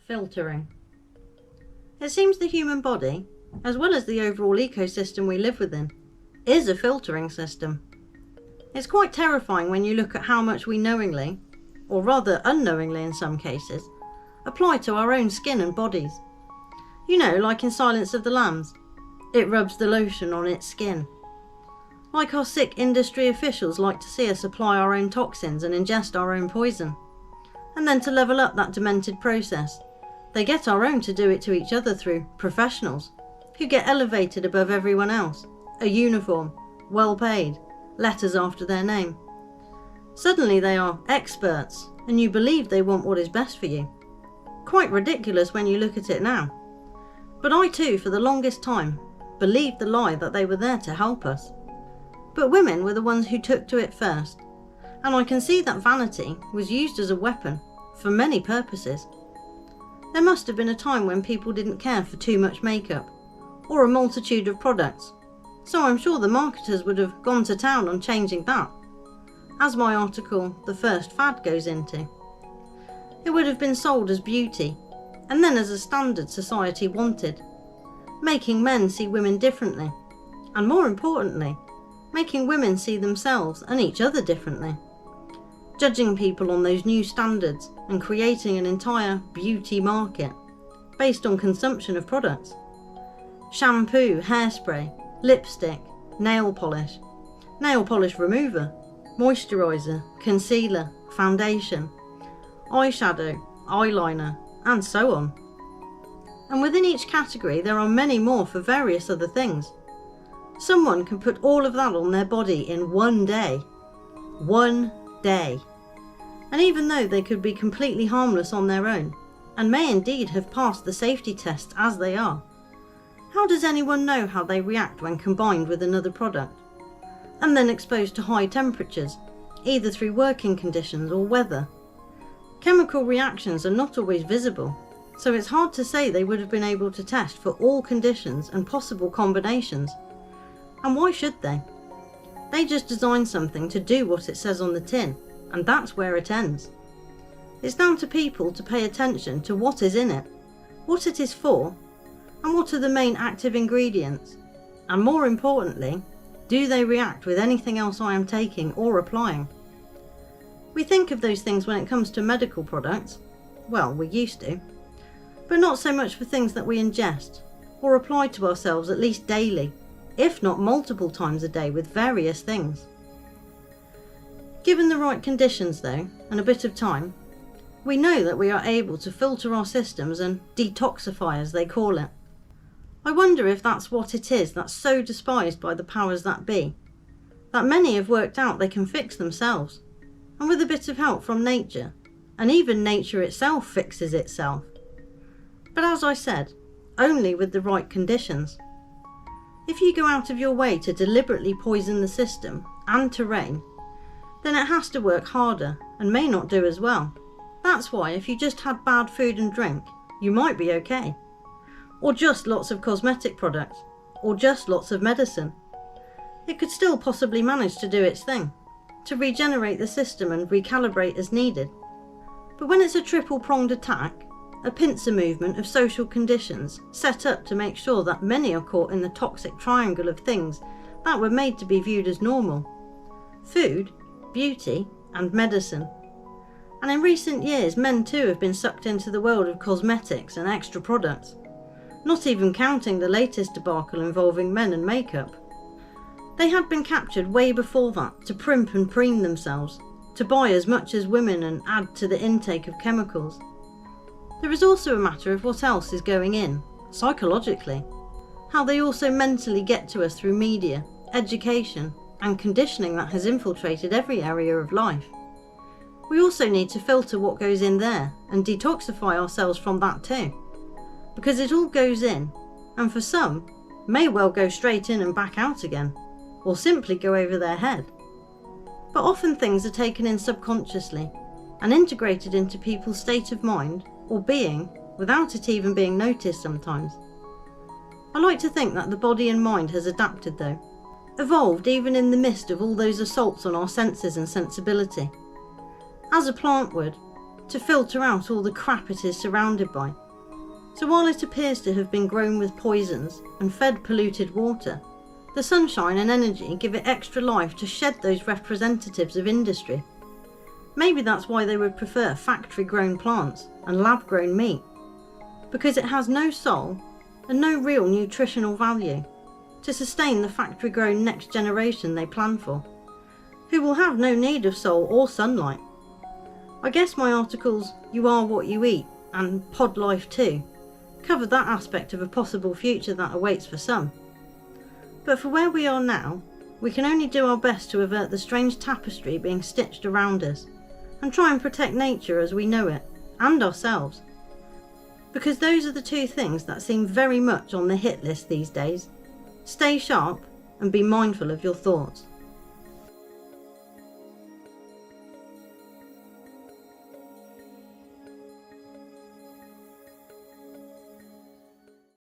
Filtering. It seems the human body, as well as the overall ecosystem we live within, is a filtering system. It's quite terrifying when you look at how much we knowingly, or rather unknowingly in some cases, apply to our own skin and bodies. You know, like in Silence of the Lambs, it rubs the lotion on its skin. Like our sick industry officials like to see us apply our own toxins and ingest our own poison. And then to level up that demented process, they get our own to do it to each other through professionals, who get elevated above everyone else, a uniform, well paid, letters after their name. Suddenly they are experts, and you believe they want what is best for you. Quite ridiculous when you look at it now. But I too, for the longest time, believed the lie that they were there to help us. But women were the ones who took to it first, and I can see that vanity was used as a weapon for many purposes. There must have been a time when people didn't care for too much makeup, or a multitude of products, so I'm sure the marketers would have gone to town on changing that, as my article The First Fad goes into. It would have been sold as beauty, and then as a standard society wanted, making men see women differently, and more importantly, making women see themselves and each other differently, judging people on those new standards and creating an entire beauty market based on consumption of products. Shampoo, hairspray, lipstick, nail polish remover, moisturiser, concealer, foundation, eyeshadow, eyeliner, and so on. And within each category there are many more for various other things. Someone can put all of that on their body in one day. One day. And even though they could be completely harmless on their own, and may indeed have passed the safety tests as they are, how does anyone know how they react when combined with another product, and then exposed to high temperatures, either through working conditions or weather? Chemical reactions are not always visible, so it's hard to say they would have been able to test for all conditions and possible combinations. And why should they? They just design something to do what it says on the tin, and that's where it ends. It's down to people to pay attention to what is in it, what it is for, and what are the main active ingredients, and more importantly, do they react with anything else I am taking or applying? We think of those things when it comes to medical products, well, we used to, but not so much for things that we ingest, or apply to ourselves at least daily, if not multiple times a day with various things. Given the right conditions though, and a bit of time, we know that we are able to filter our systems and detoxify as they call it. I wonder if that's what it is that's so despised by the powers that be, that many have worked out they can fix themselves, and with a bit of help from nature, and even nature itself fixes itself. But as I said, only with the right conditions. If you go out of your way to deliberately poison the system and terrain, then it has to work harder and may not do as well. That's why if you just had bad food and drink, you might be okay. Or just lots of cosmetic products, or just lots of medicine. It could still possibly manage to do its thing, to regenerate the system and recalibrate as needed. But when it's a triple-pronged attack, a pincer movement of social conditions set up to make sure that many are caught in the toxic triangle of things that were made to be viewed as normal: food, beauty, and medicine. And in recent years, men too have been sucked into the world of cosmetics and extra products, not even counting the latest debacle involving men and makeup. They had been captured way before that to primp and preen themselves, to buy as much as women and add to the intake of chemicals. There is also a matter of what else is going in, psychologically, how they also mentally get to us through media, education, and conditioning that has infiltrated every area of life. We also need to filter what goes in there and detoxify ourselves from that too, because it all goes in, and for some, may well go straight in and back out again, or simply go over their head. But often things are taken in subconsciously and integrated into people's state of mind or being without it even being noticed sometimes. I like to think that the body and mind has adapted though, evolved even in the midst of all those assaults on our senses and sensibility. As a plant would, to filter out all the crap it is surrounded by. So while it appears to have been grown with poisons and fed polluted water, the sunshine and energy give it extra life to shed those representatives of industry. Maybe that's why they would prefer factory-grown plants and lab-grown meat, because it has no soul and no real nutritional value to sustain the factory-grown next generation they plan for, who will have no need of soul or sunlight. I guess my articles You Are What You Eat and Pod Life Too cover that aspect of a possible future that awaits for some. But for where we are now, we can only do our best to avert the strange tapestry being stitched around us, and try and protect nature as we know it, and ourselves. Because those are the two things that seem very much on the hit list these days. Stay sharp and be mindful of your thoughts.